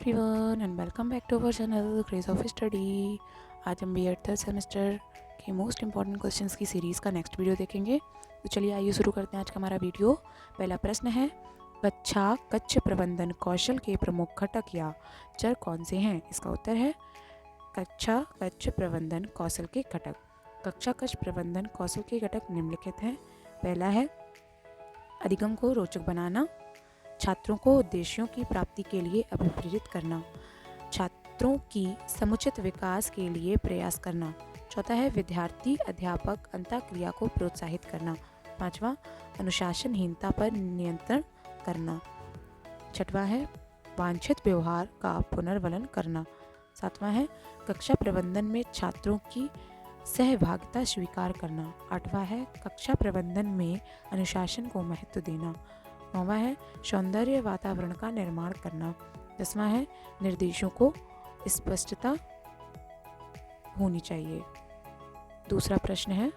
Everyone and welcome back to our channel craze of study. आज हम B Ed third semester के most important questions की series का next video देखेंगे। तो चलिए आइए शुरू करते हैं आज का हमारा वीडियो। पहला प्रश्न है, कक्षा कक्ष प्रबंधन कौशल के प्रमुख घटक या चर कौन से हैं? इसका उत्तर है कक्षा कक्ष प्रबंधन कौशल के घटक। कक्षा कक्ष प्रबंधन कौशल के घटक निम्नलिखित हैं। पहला है अधिगम को रोचक बनाना, छात्रों को उद्देश्यों की प्राप्ति के लिए अभिप्रेरित करना, छात्रों की समुचित विकास के लिए प्रयास करना। चौथा है विद्यार्थी अध्यापक अंतःक्रिया को प्रोत्साहित करना। पांचवा अनुशासनहीनता पर नियंत्रण करना। छठवां है वांछित व्यवहार का पुनर्वलन करना। सातवां है कक्षा प्रबंधन में छात्रों की सहभागिता स्वीकार करना। आठवां है कक्षा प्रबंधन में अनुशासन को महत्व देना। नौवां है सौंदर्य वातावरण का निर्माण करना। 10वां है निर्देशों को स्पष्टता होनी चाहिए। दूसरा प्रश्न है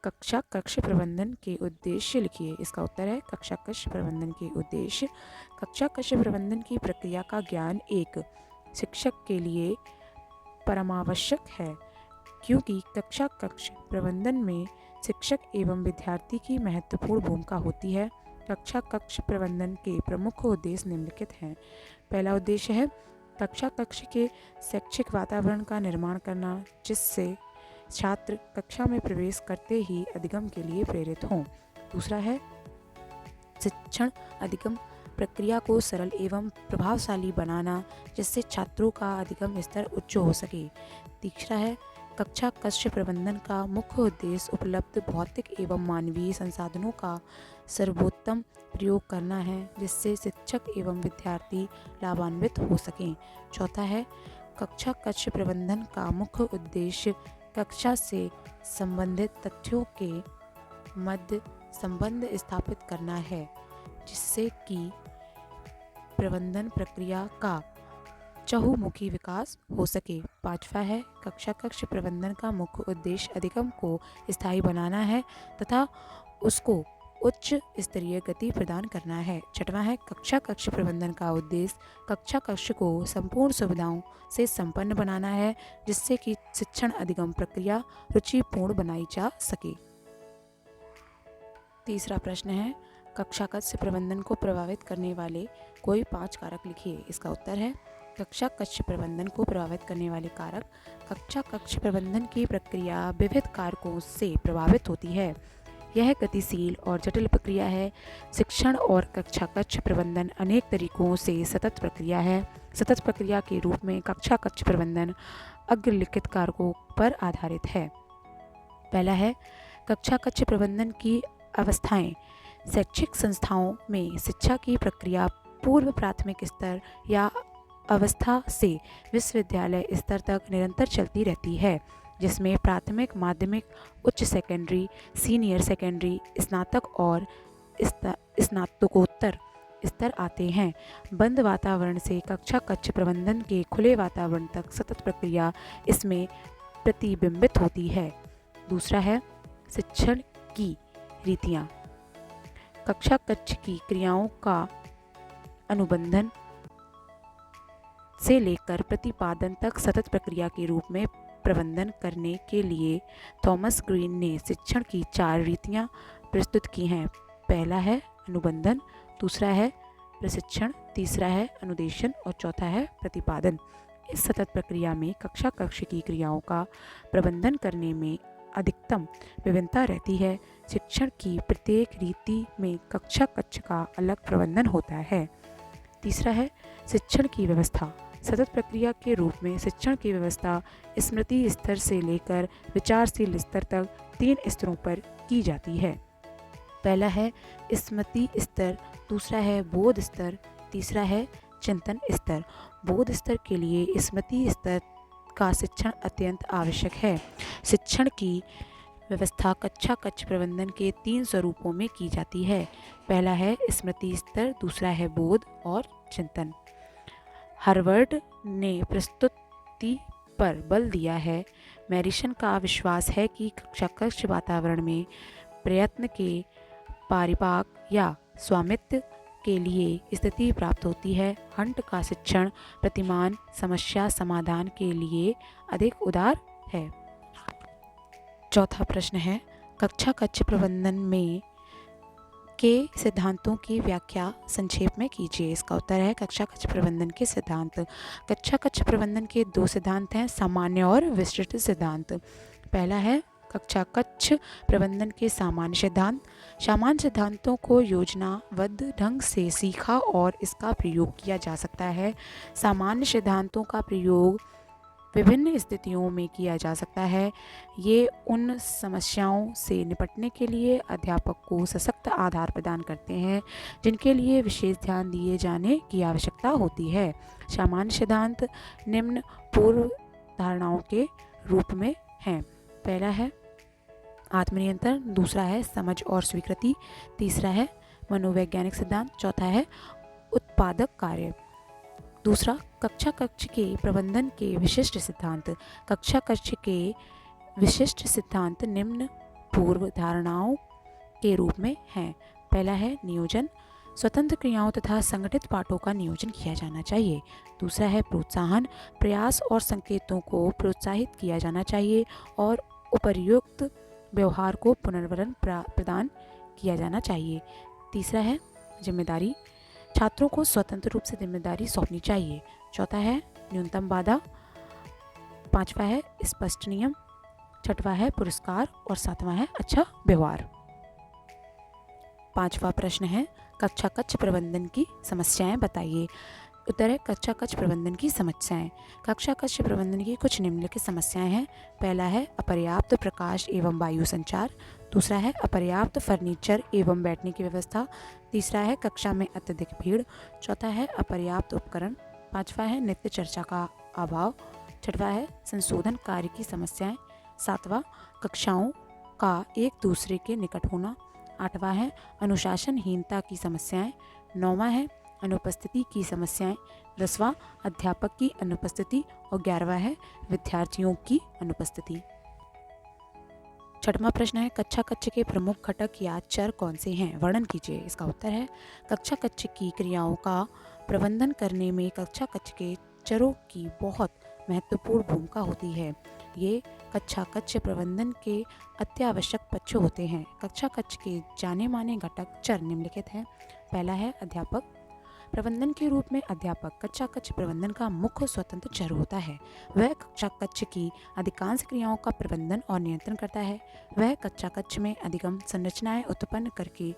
कक्षा कक्ष प्रबंधन के उद्देश्य लिखिए। इसका उत्तर है कक्षा कक्ष प्रबंधन के उद्देश्य। कक्षा कक्ष प्रबंधन की प्रक्रिया का ज्ञान एक शिक्षक के लिए परमावश्यक है, क्योंकि कक्षा कक्ष प्रबंधन में शिक्षक एवं विद्यार्थी की महत्वपूर्ण भूमिका होती है। कक्षा कक्ष प्रबंधन के प्रमुख उद्देश्य निम्नलिखित हैं। पहला उद्देश्य है कक्षा कक्ष के शैक्षिक वातावरण का निर्माण करना, जिससे छात्र कक्षा में प्रवेश करते ही अधिगम के लिए प्रेरित हों। दूसरा है शिक्षण अधिगम प्रक्रिया को सरल एवं प्रभावशाली बनाना, जिससे छात्रों का अधिगम स्तर उच्च हो सके। तीसरा है कक्षा कक्ष प्रबंधन का मुख्य उद्देश्य उपलब्ध भौतिक एवं मानवीय संसाधनों का सर्वोत्तम प्रयोग करना है, जिससे शिक्षक एवं विद्यार्थी लाभान्वित हो सकें। चौथा है कक्षा कक्ष प्रबंधन का मुख्य उद्देश्य कक्षा से संबंधित तथ्यों के मध्य संबंध स्थापित करना है, जिससे कि प्रबंधन प्रक्रिया का चहुमुखी विकास हो सके। पांचवा है कक्षा कक्ष प्रबंधन का मुख्य उद्देश्य अधिगम को स्थायी बनाना है तथा उसको उच्च स्तरीय गति प्रदान करना है। छठवां है कक्षा कक्ष प्रबंधन का उद्देश्य कक्षा कक्ष को संपूर्ण सुविधाओं से संपन्न बनाना है, जिससे कि शिक्षण अधिगम प्रक्रिया रुचिपूर्ण बनाई जा सके। तीसरा प्रश्न है कक्षा कक्ष प्रबंधन को प्रभावित करने वाले कोई 5 कारक लिखिए। इसका उत्तर है कक्षा कक्ष प्रबंधन को प्रभावित करने वाले कारक। कक्षा कक्ष प्रबंधन की प्रक्रिया विविध कारकों से प्रभावित होती है। यह गतिशील और जटिल प्रक्रिया है। शिक्षण और कक्षा कक्ष प्रबंधन अनेक तरीकों से सतत प्रक्रिया है। सतत प्रक्रिया के रूप में कक्षा कक्ष प्रबंधन अग्रलिखित कारकों पर आधारित है। पहला है कक्षा कक्ष प्रबंधन की अवस्थाएं। शैक्षिक संस्थाओं में शिक्षा की प्रक्रिया पूर्व प्राथमिक स्तर या अवस्था से विश्वविद्यालय स्तर तक निरंतर चलती रहती है, जिसमें प्राथमिक, माध्यमिक, उच्च सेकेंडरी, सीनियर सेकेंडरी, स्नातक और स्नातकोत्तर स्तर आते हैं। बंद वातावरण से कक्षा कक्ष प्रबंधन के खुले वातावरण तक सतत प्रक्रिया इसमें प्रतिबिंबित होती है। दूसरा है शिक्षण की रीतियाँ। कक्षा कक्ष की क्रियाओं का अनुबंधन से लेकर प्रतिपादन तक सतत प्रक्रिया के रूप में प्रबंधन करने के लिए थॉमस ग्रीन ने शिक्षण की 4 रीतियां प्रस्तुत की हैं। पहला है अनुबंधन, दूसरा है प्रशिक्षण, तीसरा है अनुदेशन और चौथा है प्रतिपादन। इस सतत प्रक्रिया में कक्षा कक्ष की क्रियाओं का प्रबंधन करने में अधिकतम विभिन्नता रहती है। शिक्षण की प्रत्येक रीति में कक्षा कक्ष का अलग प्रबंधन होता है। तीसरा है शिक्षण की व्यवस्था। सतत प्रक्रिया के रूप में शिक्षण की व्यवस्था स्मृति स्तर से लेकर विचारशील स्तर तक 3 स्तरों पर की जाती है। पहला है स्मृति स्तर, दूसरा है बोध स्तर, तीसरा है चिंतन स्तर। बोध स्तर के लिए स्मृति स्तर का शिक्षण अत्यंत आवश्यक है। शिक्षण की व्यवस्था कक्षा कक्ष प्रबंधन के 3 स्वरूपों में की जाती है। पहला है स्मृति स्तर, दूसरा है बोध और चिंतन। हार्वर्ड ने प्रस्तुति पर बल दिया है। मैरिसन का विश्वास है कि कक्षा कक्ष वातावरण में प्रयत्न के परिपाक या स्वामित्व के लिए स्थिति प्राप्त होती है। हंट का शिक्षण प्रतिमान समस्या समाधान के लिए अधिक उदार है। चौथा प्रश्न है, कक्षा कक्ष प्रबंधन में के सिद्धांतों की व्याख्या संक्षेप में कीजिए। इसका उत्तर है कक्षा कक्ष प्रबंधन के सिद्धांत। कक्षा कक्ष प्रबंधन के 2 सिद्धांत हैं, सामान्य और विस्तृत सिद्धांत। पहला है कक्षा कक्ष प्रबंधन के सामान्य सिद्धांत। सामान्य सिद्धांतों को योजनाबद्ध ढंग से सीखा और इसका प्रयोग किया जा सकता है। सामान्य सिद्धांतों का प्रयोग विभिन्न स्थितियों में किया जा सकता है। ये उन समस्याओं से निपटने के लिए अध्यापक को सशक्त आधार प्रदान करते हैं जिनके लिए विशेष ध्यान दिए जाने की आवश्यकता होती है। सामान्य सिद्धांत निम्न पूर्व धारणाओं के रूप में हैं। पहला है आत्मनियंत्रण, दूसरा है समझ और स्वीकृति, तीसरा है मनोवैज्ञानिक सिद्धांत, चौथा है उत्पादक कार्य। दूसरा, कक्षा कक्ष के प्रबंधन के विशिष्ट सिद्धांत। कक्षा कक्ष के विशिष्ट सिद्धांत निम्न पूर्व धारणाओं के रूप में हैं। पहला है नियोजन, स्वतंत्र क्रियाओं तथा संगठित पाठों का नियोजन किया जाना चाहिए। दूसरा है प्रोत्साहन, प्रयास और संकेतों को प्रोत्साहित किया जाना चाहिए और उपर्युक्त व्यवहार को पुनर्वलन प्रदान किया जाना चाहिए। तीसरा है जिम्मेदारी, छात्रों को स्वतंत्र रूप से जिम्मेदारी सौंपनी चाहिए। चौथा है न्यूनतम बाधा, पांचवा है स्पष्ट नियम, छठवां है पुरस्कार और सातवां है अच्छा व्यवहार। पांचवा प्रश्न है कक्षा कक्ष प्रबंधन की समस्याएं बताइए। उत्तर है कक्षा कक्ष प्रबंधन की समस्याएं। कक्षा कक्ष प्रबंधन की कुछ निम्नलिखित समस्याएं हैं। पहला है अपर्याप्त प्रकाश एवं वायु संचार, दूसरा है अपर्याप्त फर्नीचर एवं बैठने की व्यवस्था, तीसरा है कक्षा में अत्यधिक भीड़, चौथा है अपर्याप्त उपकरण, पांचवा है नित्य चर्चा का अभाव, छठवां है संशोधन कार्य की समस्याएं, सातवां कक्षाओं का एक दूसरे के निकट होना, आठवां है अनुशासनहीनता की समस्याएं, नौवां है अनुपस्थिति की समस्याएं, 10वां अध्यापक की अनुपस्थिति और 11वां है विद्यार्थियों की अनुपस्थिति। छठवां प्रश्न है कक्षा कक्ष के प्रमुख घटक या चर कौन से हैं, वर्णन कीजिए। इसका उत्तर है कक्षा कक्ष की क्रियाओं का प्रबंधन करने में कक्षा कक्ष के चरों की बहुत महत्वपूर्ण भूमिका होती है। ये कक्षा कक्ष प्रबंधन के अत्यावश्यक पक्ष होते हैं। कक्षा कक्ष के जाने माने घटक चर निम्नलिखित हैं। पहला है अध्यापक। प्रबंधन के रूप में अध्यापक कक्षा कक्ष प्रबंधन का मुख्य स्वतंत्र चर होता है। वह कक्षा कक्ष की अधिकांश क्रियाओं का प्रबंधन और नियंत्रण करता है। वह कक्षा कक्ष में अधिगम संरचनाएं उत्पन्न करके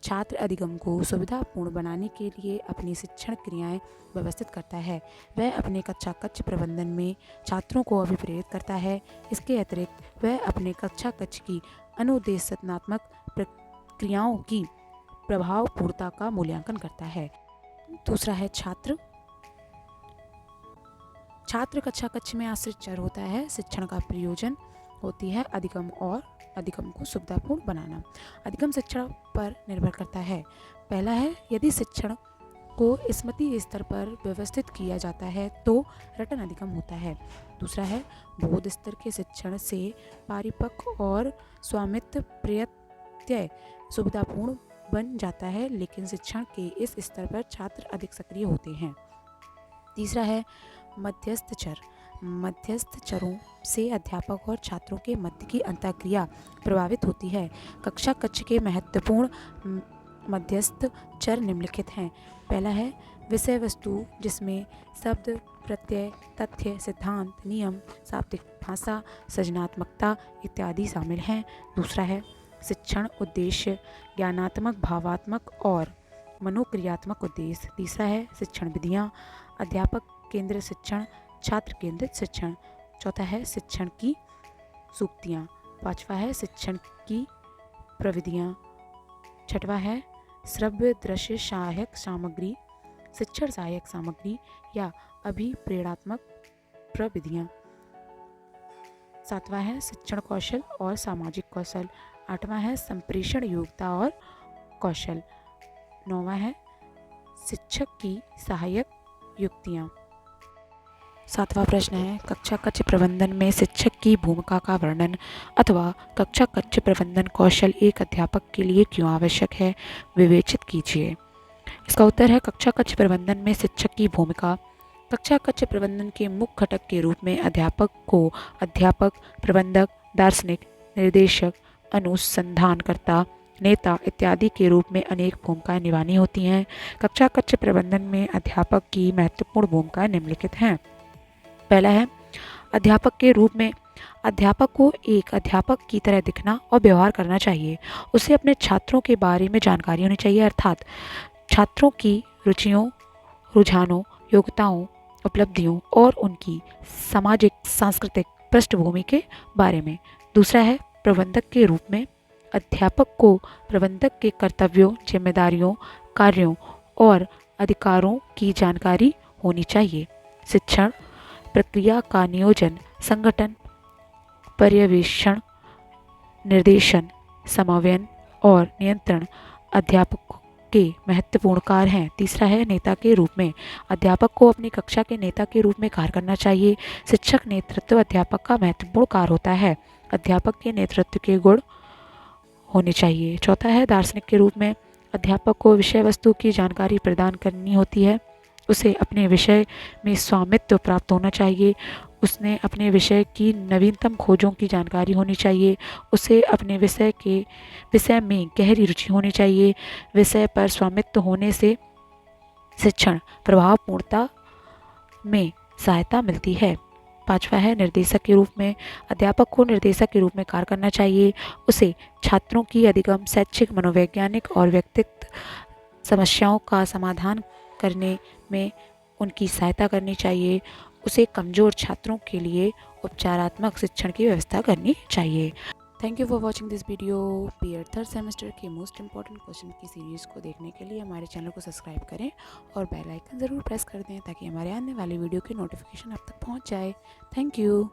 छात्र अधिगम को सुविधापूर्ण बनाने के लिए अपनी शिक्षण क्रियाएं व्यवस्थित करता है। वह अपने कक्षा कक्ष प्रबंधन में छात्रों को अभिप्रेरित करता है। इसके अतिरिक्त वह अपने कक्षा कक्ष की अनुदेशात्मक प्रक्रियाओं की प्रभावपूर्णता का मूल्यांकन करता है। दूसरा है छात्र। छात्र कक्षा कक्ष में आश्रित चर होता है। शिक्षण का प्रयोजन होती है अधिगम और अधिगम को सुविधापूर्ण बनाना। अधिगम शिक्षण पर निर्भर करता है। पहला है यदि शिक्षण को स्मृति स्तर पर व्यवस्थित किया जाता है तो रटन अधिगम होता है। दूसरा है बोध स्तर के शिक्षण से परिपक्व और स्वामित्व प्रत्यय सुविधापूर्ण बन जाता है, लेकिन शिक्षण के इस स्तर पर छात्र अधिक सक्रिय होते हैं। तीसरा है मध्यस्थ चर। मध्यस्थ चरों से अध्यापक और छात्रों के मध्य की अंतःक्रिया प्रभावित होती है। कक्षा कक्ष के महत्वपूर्ण मध्यस्थ चर निम्नलिखित हैं। पहला है विषय वस्तु, जिसमें शब्द, प्रत्यय, तथ्य, सिद्धांत, नियम, शाब्दिक भाषा, सृजनात्मकता इत्यादि शामिल हैं। दूसरा है शिक्षण उद्देश्य, ज्ञानात्मक, भावात्मक और मनोक्रियात्मक उद्देश्य। तीसरा है शिक्षण विधियाँ, अध्यापक केंद्रित शिक्षण, छात्र केंद्रित शिक्षण। चौथा है शिक्षण की सूक्तियाँ। पांचवा है शिक्षण की प्रविधियाँ। छठवां है श्रव्य दृश्य सहायक सामग्री, शिक्षण सहायक सामग्री या अभिप्रेरणात्मक प्रविधियाँ। सातवां है शिक्षण कौशल और सामाजिक कौशल। आठवां है संप्रेषण योग्यता और कौशल। नौवां है शिक्षक की सहायक युक्तियाँ। सातवां प्रश्न है कक्षा कक्ष प्रबंधन में शिक्षक की भूमिका का वर्णन अथवा कक्षा कक्ष प्रबंधन कौशल एक अध्यापक के लिए क्यों आवश्यक है, विवेचित कीजिए। इसका उत्तर है कक्षा कक्ष प्रबंधन में शिक्षक की भूमिका। कक्षा कक्ष प्रबंधन के मुख्य घटक के रूप में अध्यापक को अध्यापक, प्रबंधक, दार्शनिक, निर्देशक, अनुसंधानकर्ता, नेता इत्यादि के रूप में अनेक भूमिकाएं निभानी होती हैं। कक्षा कक्ष प्रबंधन में अध्यापक की महत्वपूर्ण भूमिकाएं निम्नलिखित हैं। पहला है अध्यापक के रूप में अध्यापक को एक अध्यापक की तरह दिखना और व्यवहार करना चाहिए। उसे अपने छात्रों के बारे में जानकारी होनी चाहिए, अर्थात छात्रों की रुचियों, रुझानों, योग्यताओं, उपलब्धियों और उनकी सामाजिक सांस्कृतिक पृष्ठभूमि के बारे में। दूसरा है प्रबंधक के रूप में अध्यापक को प्रबंधक के कर्तव्यों, जिम्मेदारियों, कार्यों और अधिकारों की जानकारी होनी चाहिए। शिक्षण प्रक्रिया का नियोजन, संगठन, पर्यवेक्षण, निर्देशन, समन्वयन और नियंत्रण अध्यापक के महत्वपूर्ण कार्य हैं। तीसरा है नेता के रूप में अध्यापक को अपनी कक्षा के नेता के रूप में कार्य करना चाहिए। शिक्षक नेतृत्व अध्यापक का महत्वपूर्ण कार्य होता है। अध्यापक के नेतृत्व के गुण होने चाहिए। चौथा है दार्शनिक के रूप में अध्यापक को विषय वस्तु की जानकारी प्रदान करनी होती है। उसे अपने विषय में स्वामित्व प्राप्त होना चाहिए। उसने अपने विषय की नवीनतम खोजों की जानकारी होनी चाहिए। उसे अपने विषय में गहरी रुचि होनी चाहिए। विषय पर स्वामित्व होने से शिक्षण प्रभावपूर्णता में सहायता मिलती है। पांचवा है निर्देशक के रूप में अध्यापक को निर्देशक के रूप में कार्य करना चाहिए। उसे छात्रों की अधिगम, शैक्षिक, मनोवैज्ञानिक और व्यक्तित्व समस्याओं का समाधान करने में उनकी सहायता करनी चाहिए। उसे कमज़ोर छात्रों के लिए उपचारात्मक शिक्षण की व्यवस्था करनी चाहिए। Thank you for watching this video. B Ed third semester के मोस्ट इंपॉर्टेंट क्वेश्चन की सीरीज़ को देखने के लिए हमारे चैनल को सब्सक्राइब करें और बेल आइकन ज़रूर प्रेस कर दें ताकि हमारे आने वाली वीडियो की नोटिफिकेशन आप तक पहुंच जाए। Thank you.